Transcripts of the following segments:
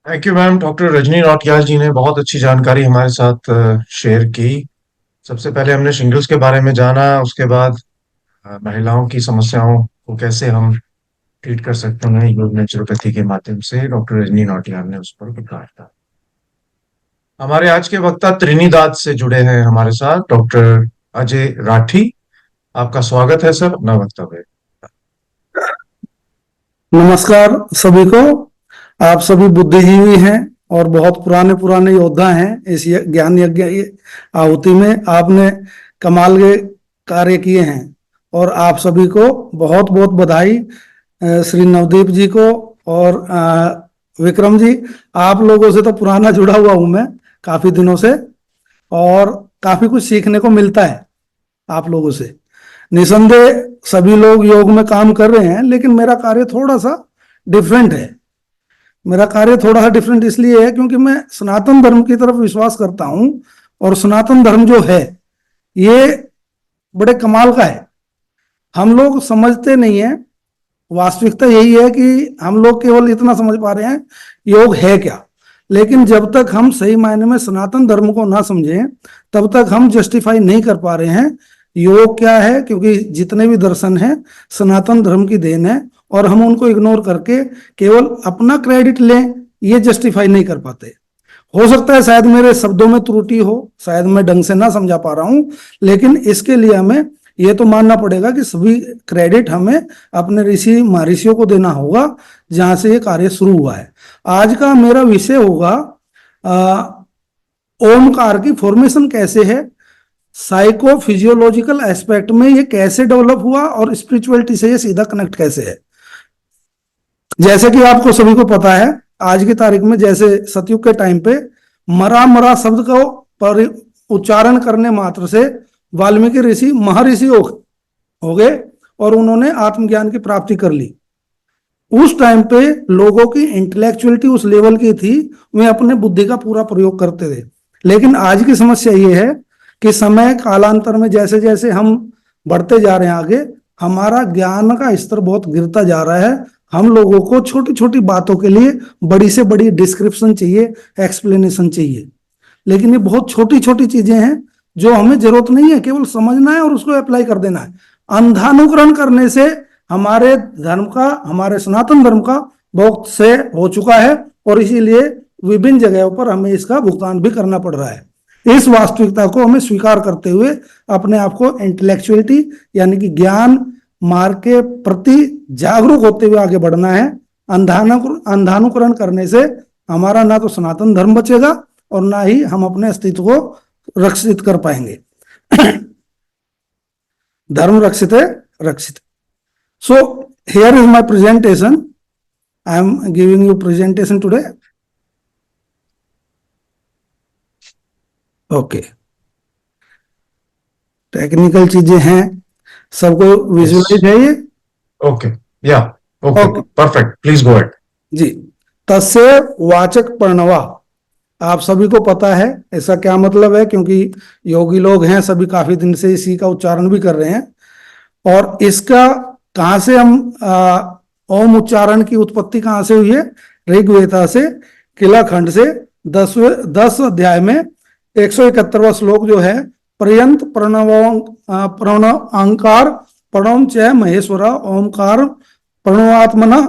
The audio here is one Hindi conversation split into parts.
Thank you ma'am. Doctor Rajni Nautiyal ji ने बहुत अच्छी जानकारी हमारे साथ शेयर की। सबसे पहले हमने शिंगल्स के बारे में जाना, उसके बाद महिलाओं की समस्याओं को कैसे हम ट्रीट कर सकते हैं योग नेचुरोपैथी के माध्यम से, डॉक्टर रजनी नौटियाल ने उस पर प्रकाश डाला। हमारे आज के वक्ता त्रिनिदाद से जुड़े हैं हमारे साथ डॉक्टर अजय राठी। आपका स्वागत है सर, अपना वक्तव्य। नमस्कार सभी को। आप सभी बुद्धिजीवी हैं और बहुत पुराने पुराने योद्धा हैं। इस ज्ञान यज्ञ आहुति में आपने कमाल के कार्य किए हैं और आप सभी को बहुत बहुत बधाई। श्री नवदीप जी को और विक्रम जी, आप लोगों से तो पुराना जुड़ा हुआ हूं मैं काफी दिनों से, और काफी कुछ सीखने को मिलता है आप लोगों से। निसंदेह सभी लोग योग में काम कर रहे हैं, लेकिन मेरा कार्य थोड़ा सा डिफरेंट है। मेरा कार्य थोड़ा सा डिफरेंट इसलिए है क्योंकि मैं सनातन धर्म की तरफ विश्वास करता हूं, और सनातन धर्म जो है ये बड़े कमाल का है। हम लोग समझते नहीं है। वास्तविकता यही है कि हम लोग केवल इतना समझ पा रहे हैं योग है क्या, लेकिन जब तक हम सही मायने में सनातन धर्म को ना समझें तब तक हम जस्टिफाई नहीं कर पा रहे हैं योग क्या है। क्योंकि जितने भी दर्शन हैं सनातन धर्म की देन है, और हम उनको इग्नोर करके केवल अपना क्रेडिट लें, ये जस्टिफाई नहीं कर पाते। हो सकता है शायद मेरे शब्दों में त्रुटि हो, शायद मैं ढंग से ना समझा पा रहा हूं, लेकिन इसके लिए हमें ये तो मानना पड़ेगा कि सभी क्रेडिट हमें अपने ऋषि महर्षियों को देना होगा जहां से ये कार्य शुरू हुआ है। आज का मेरा विषय होगा ओमकार की फॉर्मेशन कैसे है, साइको फिजियोलॉजिकल एस्पेक्ट में ये कैसे डेवलप हुआ, और स्पिरिचुअलिटी से ये सीधा कनेक्ट कैसे है। जैसे कि आपको सभी को पता है, आज की तारीख में जैसे सतयुग के टाइम पे मरा मरा शब्द को उच्चारण करने मात्र से वाल्मीकि ऋषि महर्षि हो गए और उन्होंने आत्मज्ञान की प्राप्ति कर ली। उस टाइम पे लोगों की इंटेलेक्चुअलिटी उस लेवल की थी, वे अपने बुद्धि का पूरा प्रयोग करते थे। लेकिन आज की समस्या ये है कि समय कालांतर में जैसे जैसे हम बढ़ते जा रहे हैं आगे, हमारा ज्ञान का स्तर बहुत गिरता जा रहा है। हम लोगों को छोटी छोटी बातों के लिए बड़ी से बड़ी डिस्क्रिप्शन चाहिए, एक्सप्लेनेशन चाहिए, लेकिन ये बहुत छोटी छोटी चीजें हैं जो हमें जरूरत नहीं है, केवल समझना है और उसको अप्लाई कर देना है। अंधानुकरण करने से हमारे धर्म का, हमारे सनातन धर्म का बहुत से हो चुका है, और इसीलिए विभिन्न जगहों पर हमें इसका भुगतान भी करना पड़ रहा है। इस वास्तविकता को हमें स्वीकार करते हुए अपने आप को इंटेलेक्चुअलिटी यानी कि ज्ञान मार्ग के प्रति जागरूक होते हुए आगे बढ़ना है। अंधानुकरण करने से हमारा ना तो सनातन धर्म बचेगा और ना ही हम अपने अस्तित्व को रक्षित कर पाएंगे। धर्म रक्षित है रक्षित। So here is my presentation. I am giving you presentation today. Okay, technical चीजें हैं, सबको विजुअलाइज है ये? ओके, या okay, perfect, please go ahead ji. तस्य वाचक प्रणवा, आप सभी को पता है ऐसा क्या मतलब है, क्योंकि योगी लोग हैं सभी, काफी दिन से इसी का उच्चारण भी कर रहे हैं। और इसका कहां से हम ओम उच्चारण की उत्पत्ति कहां से हुई है? ऋग्वेदा से, किला खंड से 10 अध्याय में 171वां श्लोक जो है, पर्यंत प्रणवांकार प्रणव च महेश्वरा ओमकार प्रणवात्मना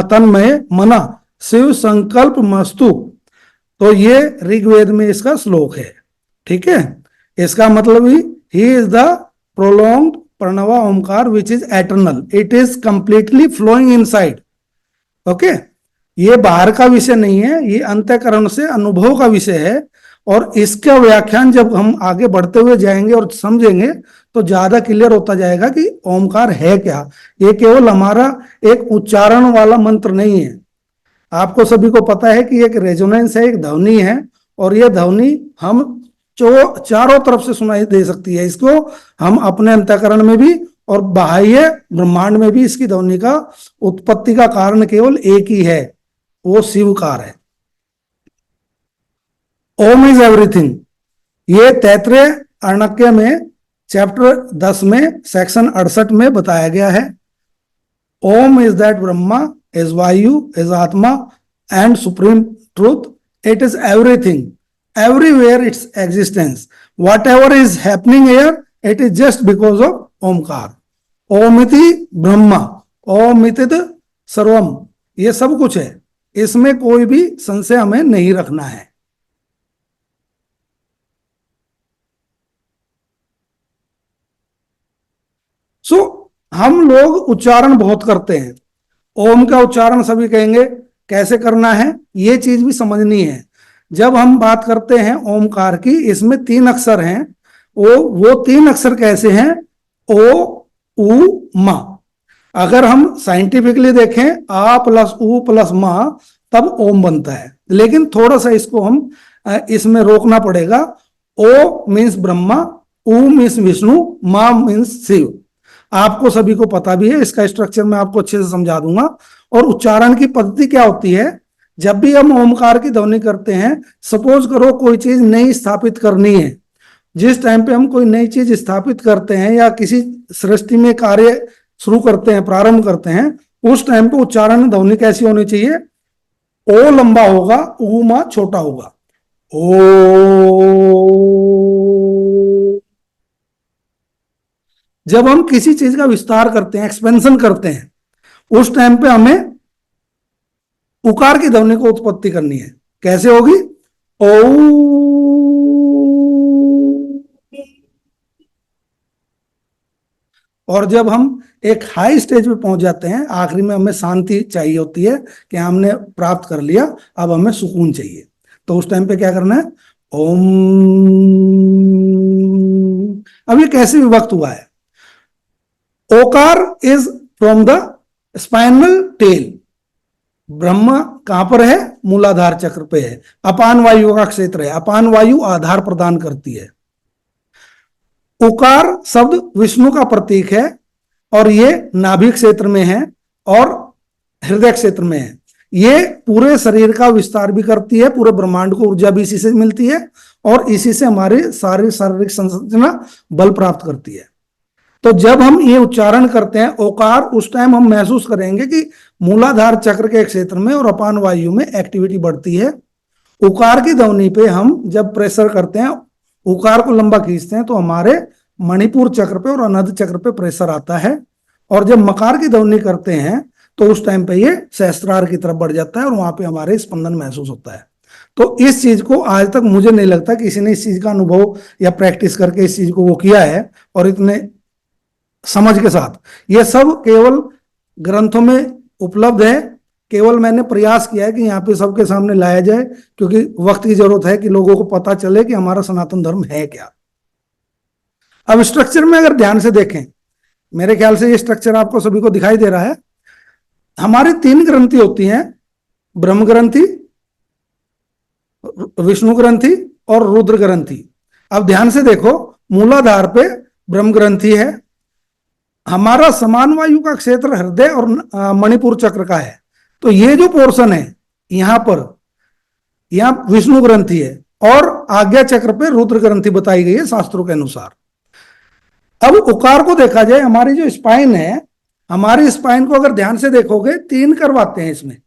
तन्मय मना शिव संकल्प मस्तु। तो ये ऋग्वेद में इसका श्लोक है। ठीक है, इसका मतलब ही is the prolonged pranava Omkar which is eternal, it is completely flowing inside. Okay, ये बाहर का विषय नहीं है, ये अंतःकरण से अनुभव का विषय है। और इसका व्याख्यान जब हम आगे बढ़ते हुए जाएंगे और समझेंगे तो ज्यादा क्लियर होता जाएगा कि ओमकार है क्या। ये केवल हमारा एक उच्चारण वाला मंत्र नहीं है। आपको सभी को पता है कि एक रेजोनेंस है, एक ध्वनि है, और ये ध्वनि हम चारों तरफ से सुनाई दे सकती है। इसको हम अपने अंतःकरण में भी और बाह्य ब्रह्मांड में भी इसकी ध्वनि का उत्पत्ति का कारण केवल एक ही है, वो शिवकार है। ओम इज एवरीथिंग, ये तैत्रेय अर्णक्य में चैप्टर 10 में सेक्शन 68 में बताया गया है। ओम इज दैट ब्रह्मा, इज वायु, इज आत्मा, and supreme truth. It is everything, everywhere its existence. Whatever is happening here, it is just because of Omkar. ओमिति ब्रह्मा, ओमितित सर्वम, ये सब कुछ है, इसमें कोई भी संशय हमें नहीं रखना है. हम लोग उच्चारण बहुत करते हैं. ओम का उच्चारण सभी कहेंगे कैसे करना है, ये चीज भी समझनी है. जब हम बात करते हैं ओमकार की, इसमें 3 अक्षर हैं. वो 3 अक्षर कैसे हैं? ओ, उ, मा. अगर हम साइंटिफिकली देखें, आ प्लस उ प्लस मा, तब ओम बनता है. लेकिन थोड़ा सा इसको हम इसमें रोकना पड़ेगा. ओ मीन्स ब्रह्मा, उ मीन्स विष्णु, मा मीन्स शिव. आपको सभी को पता भी है, इसका स्ट्रक्चर मैं आपको अच्छे से समझा दूंगा. और उच्चारण की पद्धति क्या होती है? जब भी हम ओमकार की ध्वनि करते हैं, सपोज करो कोई चीज नई स्थापित करनी है. जिस टाइम पे हम कोई नई चीज स्थापित करते हैं या किसी सृष्टि में कार्य शुरू करते हैं, प्रारंभ करते हैं, उस टाइम पे उच्चारण ध्वनि कैसी होनी चाहिए? ओ लंबा होगा, उ मा छोटा होगा. ओ. जब हम किसी चीज का विस्तार करते हैं, एक्सपेंशन करते हैं, उस टाइम पे हमें उकार की ध्वनि को उत्पत्ति करनी है. कैसे होगी? ओ. और जब हम एक हाई स्टेज पे पहुंच जाते हैं, आखिरी में हमें शांति चाहिए होती है कि हमने प्राप्त कर लिया, अब हमें सुकून चाहिए. तो उस टाइम पे क्या करना है? ओम. अब ये कैसे विभक्त हुआ है? ओकार is from the spinal tail. Brahma कहां पर है? मूलाधार चक्र पे है. अपान वायु का क्षेत्र है. अपान वायु आधार प्रदान करती है. उकार शब्द विष्णु का प्रतीक है और ये नाभि क्षेत्र में है और हृदय क्षेत्र में है. ये पूरे शरीर का विस्तार भी करती है, पूरे ब्रह्मांड को ऊर्जा भी इसी से मिलती है और इसी से हमारी सारी शारीरिक संरचना बल प्राप्त करती है. तो जब हम ये उच्चारण करते हैं ओकार, उस टाइम हम महसूस करेंगे कि मूलाधार चक्र के क्षेत्र में और अपान वायु में एक्टिविटी बढ़ती है. उकार की ध्वनि पे हम जब प्रेशर करते हैं, उकार को लंबा खींचते हैं, तो हमारे मणिपुर चक्र पे और अनाहत चक्र पे प्रेशर आता है. और जब मकार की ध्वनि करते हैं तो उस टाइम पे ये सहस्त्रार की तरफ बढ़ जाता है और वहां पे हमारे स्पंदन महसूस होता है. तो इस चीज को आज तक मुझे नहीं लगता किसी ने इस चीज का अनुभव या प्रैक्टिस करके इस चीज को वो किया है और इतने समझ के साथ. ये सब केवल ग्रंथों में उपलब्ध है, केवल मैंने प्रयास किया है कि यहाँ पे सबके सामने लाया जाए, क्योंकि वक्त की जरूरत है कि लोगों को पता चले कि हमारा सनातन धर्म है क्या. अब स्ट्रक्चर में अगर ध्यान से देखें, मेरे ख्याल से ये स्ट्रक्चर आपको सभी को दिखाई दे रहा है. हमारी 3 ग्रंथि होती हैं, ब्रह्म ग्रंथि, विष्णु ग्रंथि और रुद्र ग्रंथि. अब ध्यान से देखो, मूलाधार पे ब्रह्म ग्रंथि है. हमारा समान वायु का क्षेत्र हृदय और मणिपुर चक्र का है. तो ये जो पोर्शन है यहां पर, यहां विष्णु ग्रंथि है और आज्ञा चक्र पे रुद्र ग्रंथि बताई गई है शास्त्रों के अनुसार. अब उकार को देखा जाए, हमारी जो स्पाइन है, हमारी स्पाइन को अगर ध्यान से देखोगे 3 कर्व आते हैं इसमें.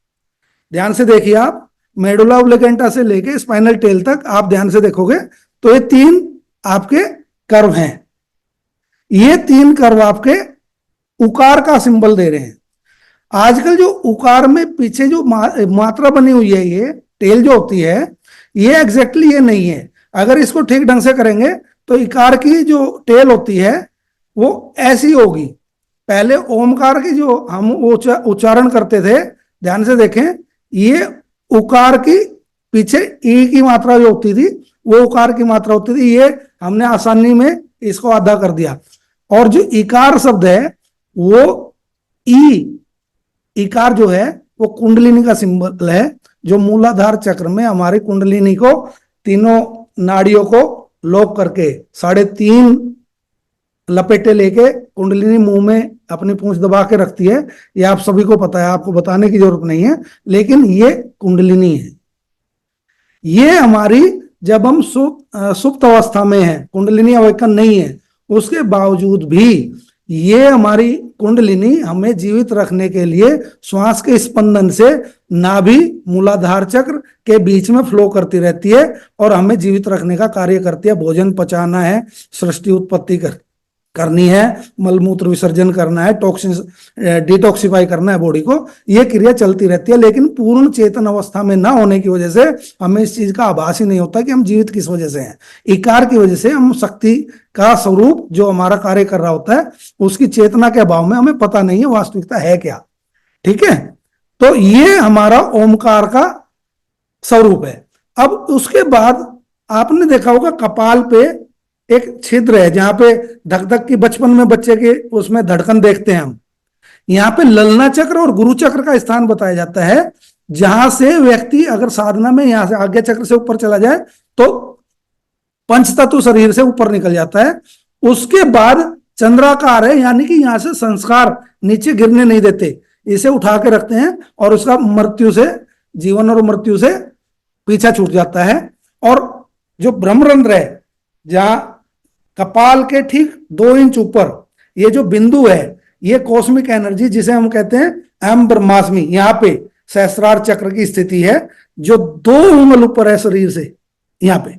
ध्यान से देखिए आप, मेडुला ऑब्लिगेंटा से लेके स्पाइनल टेल तक आप ध्यान से देखोगे तो ये 3 आपके कर्व हैं. ये 3 कर्व आपके उकार का सिंबल दे रहे हैं. आजकल जो उकार में पीछे जो मात्रा बनी हुई है, ये टेल जो होती है, ये एग्जैक्टली ये नहीं है. अगर इसको ठीक ढंग से करेंगे तो इकार की जो टेल होती है वो ऐसी होगी. पहले ओमकार की जो हम उच्चारण करते थे, ध्यान से देखें, ये उकार की पीछे ई की मात्रा जो होती थी वो उकार की मात्रा होती थी. ये हमने आसानी में इसको आधा कर दिया. और जो इकार शब्द है वो इकार जो है वो कुंडलिनी का सिंबल है, जो मूलाधार चक्र में हमारी कुंडलिनी को, तीनों नाड़ियों को लॉक करके 3.5 लपेटे लेके कुंडलिनी मुंह में अपनी पूंछ दबा के रखती है. ये आप सभी को पता है, आपको बताने की जरूरत नहीं है, लेकिन ये कुंडलिनी है. ये हमारी जब हम सुप्त अवस्था में है, कुंडलिनी अवैकन नहीं है, उसके बावजूद भी ये हमारी कुंडलिनी हमें जीवित रखने के लिए श्वास के स्पंदन से नाभि मूलाधार चक्र के बीच में फ्लो करती रहती है और हमें जीवित रखने का कार्य करती है। भोजन पचाना है, सृष्टि उत्पत्ति करनी है, मलमूत्र विसर्जन करना है, टॉक्सिन डिटॉक्सिफाई करना है बॉडी को, ये क्रिया चलती रहती है। लेकिन पूर्ण चेतन अवस्था में ना होने की वजह से हमें इस चीज का आभास ही नहीं होता कि हम जीवित किस वजह से हैं। इकार की वजह से हम शक्ति का स्वरूप जो हमारा कार्य कर रहा होता है उसकी चेतना के अभाव में हमें पता नहीं है वास्तविकता है क्या। ठीक है, तो ये हमारा ओमकार का स्वरूप है। अब उसके बाद आपने देखा होगा कपाल पे एक छिद्र है जहां पे धक धक की बचपन में बच्चे के उसमें धड़कन देखते हैं हम। यहाँ पे ललना चक्र और गुरु चक्र का स्थान बताया जाता है, जहां से व्यक्ति अगर साधना में यहां से आज्ञा चक्र से ऊपर चला जाए तो पंच तत्व शरीर से ऊपर निकल जाता है। उसके बाद चंद्राकार है, यानी कि यहां से संस्कार नीचे गिरने नहीं देते, इसे उठा के रखते हैं और उसका मृत्यु से, जीवन और मृत्यु से पीछा छूट जाता है। और जो ब्रह्मरंध्र है, जहां कपाल के ठीक 2 इंच ऊपर ये जो बिंदु है, ये कॉस्मिक एनर्जी जिसे हम कहते हैं एम ब्रह्मास्मि, यहाँ पे सहस्रार चक्र की स्थिति है जो 2 उंगल ऊपर है शरीर से, यहाँ पे।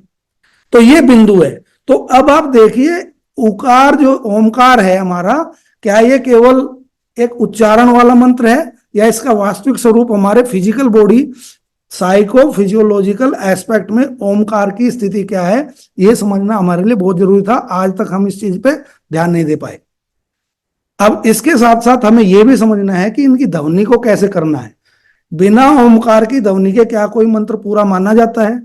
तो ये बिंदु है। तो अब आप देखिए उकार जो ओमकार है हमारा, क्या ये केवल एक उच्चारण वाला मंत्र है या इसका वास्तविक स्वरूप हमारे physical body psycho physiological aspect में ओमकार की स्थिति क्या है, ये समझना हमारे लिए बहुत जरूरी था। आज तक हम इस चीज पे ध्यान नहीं दे पाए। अब इसके साथ साथ हमें यह भी समझना है कि इनकी ध्वनि को कैसे करना है। बिना ओमकार की ध्वनि के क्या कोई मंत्र पूरा माना जाता है?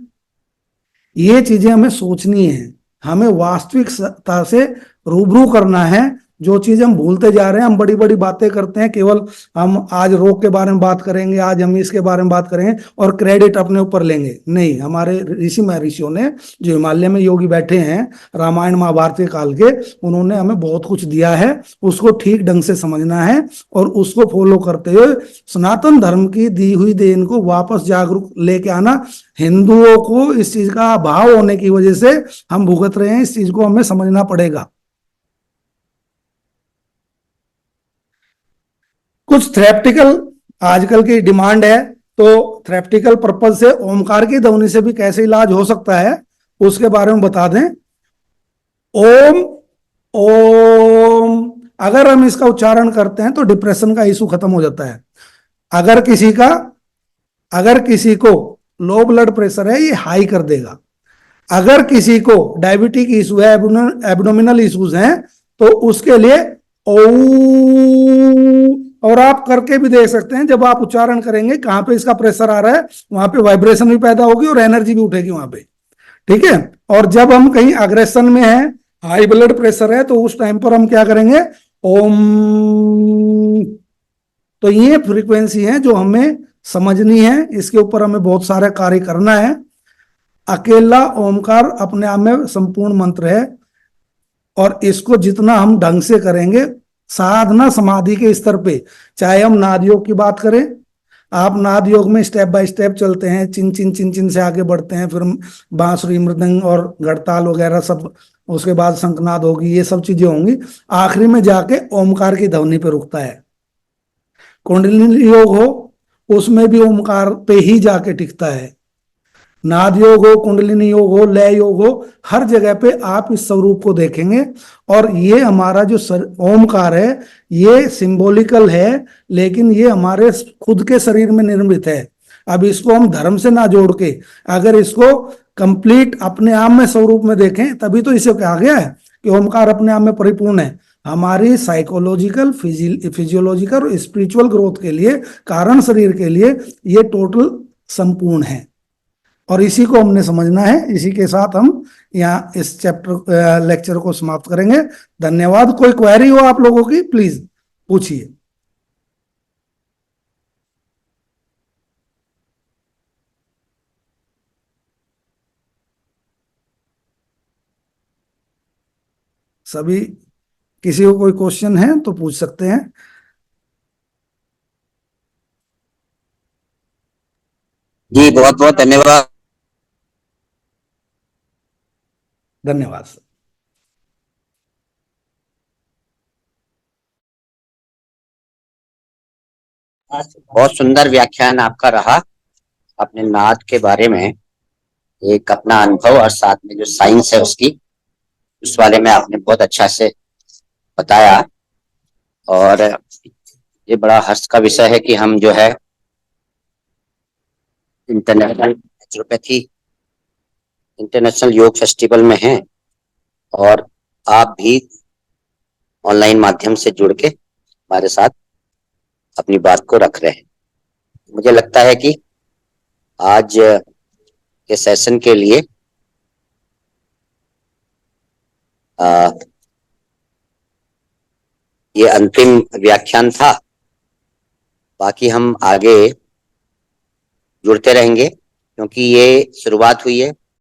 ये चीजें हमें सोचनी है, हमें वास्तविकता से रूबरू करना है। जो चीज हम भूलते जा रहे हैं, हम बड़ी बड़ी बातें करते हैं, केवल हम आज रोग के बारे में बात करेंगे, आज हम इसके बारे में बात करेंगे और क्रेडिट अपने ऊपर लेंगे। नहीं, हमारे ऋषि महर्षियों ने, जो हिमालय में योगी बैठे हैं रामायण महाभारत के काल के, उन्होंने हमें बहुत कुछ दिया है। उसको ठीक ढंग से समझना है और उसको फॉलो करते हुए सनातन धर्म की दी हुई देन को वापस जागरूक लेके आना। हिंदुओं को इस चीज का अभाव होने की वजह से हम भुगत रहे हैं, इस चीज को हमें समझना पड़ेगा। कुछ थेरेप्टिकल आजकल की डिमांड है, तो थेरेप्टिकल पर्पज से ओमकार की ध्वनि से भी कैसे इलाज हो सकता है उसके बारे में बता दें। ओम ओम, अगर हम इसका उच्चारण करते हैं तो डिप्रेशन का इशू खत्म हो जाता है। अगर किसी को लो ब्लड प्रेशर है, ये हाई कर देगा। अगर किसी को डायबिटिक इशू है, एब्डोमिनल इश्यूज हैं, तो उसके लिए ओ, और आप करके भी देख सकते हैं। जब आप उच्चारण करेंगे कहां पे इसका प्रेशर आ रहा है, वहां पे वाइब्रेशन भी पैदा होगी और एनर्जी भी उठेगी वहां पे। ठीक है, और जब हम कहीं अग्रेशन में हैं, हाई ब्लड प्रेशर है, तो उस टाइम पर हम क्या करेंगे? ओम। तो ये फ्रीक्वेंसी है जो हमें समझनी है, इसके ऊपर हमें बहुत सारा कार्य करना है। अकेला ओमकार अपने आप में संपूर्ण मंत्र है और इसको जितना हम ढंग से करेंगे साधना समाधि के स्तर पे, चाहे हम नाद योग की बात करें, आप नाद योग में स्टेप बाय स्टेप चलते हैं, चिन चिन चिन चिन से आगे बढ़ते हैं, फिर बांसुरी मृदंग और घड़ताल वगैरह सब, उसके बाद शंखनाद होगी, ये सब चीजें होंगी, आखिरी में जाके ओमकार की ध्वनि पे रुकता है। कुंडलिनी योग हो उसमें भी ओमकार पे ही जाके टिकता है। नाद योग हो, कुंडलिनी योग हो, लय योग हो, हर जगह पे आप इस स्वरूप को देखेंगे। और ये हमारा जो ओमकार है ये सिंबॉलिकल है, लेकिन ये हमारे खुद के शरीर में निर्मित है। अब इसको हम धर्म से ना जोड़ के अगर इसको कंप्लीट अपने आप में स्वरूप में देखें, तभी तो इसे कहा गया है कि ओमकार अपने आप में परिपूर्ण है। हमारी साइकोलॉजिकल, फिजियोलॉजिकल और स्पिरिचुअल ग्रोथ के लिए, कारण शरीर के लिए ये टोटल संपूर्ण है और इसी को हमने समझना है। इसी के साथ हम यहाँ इस चैप्टर लेक्चर को समाप्त करेंगे। धन्यवाद। कोई क्वेरी हो आप लोगों की, प्लीज पूछिए। सभी, किसी को कोई क्वेश्चन है तो पूछ सकते हैं। जी बहुत बहुत धन्यवाद। धन्यवाद। बहुत सुंदर व्याख्यान आपका रहा अपने नाद के बारे में। एक अपना अनुभव और साथ में जो साइंस है उसकी, उस वाले में आपने बहुत अच्छा से बताया। और ये बड़ा हर्ष का विषय है कि हम जो है इंटरनेशनल नेचुरोपैथी इंटरनेशनल योग फेस्टिवल में हैं, और आप भी ऑनलाइन माध्यम से जुड़ के हमारे साथ अपनी बात को रख रहे हैं। मुझे लगता है कि आज के सेशन के लिए ये अंतिम व्याख्यान था। बाकी हम आगे जुड़ते रहेंगे, क्योंकि ये शुरुआत हुई है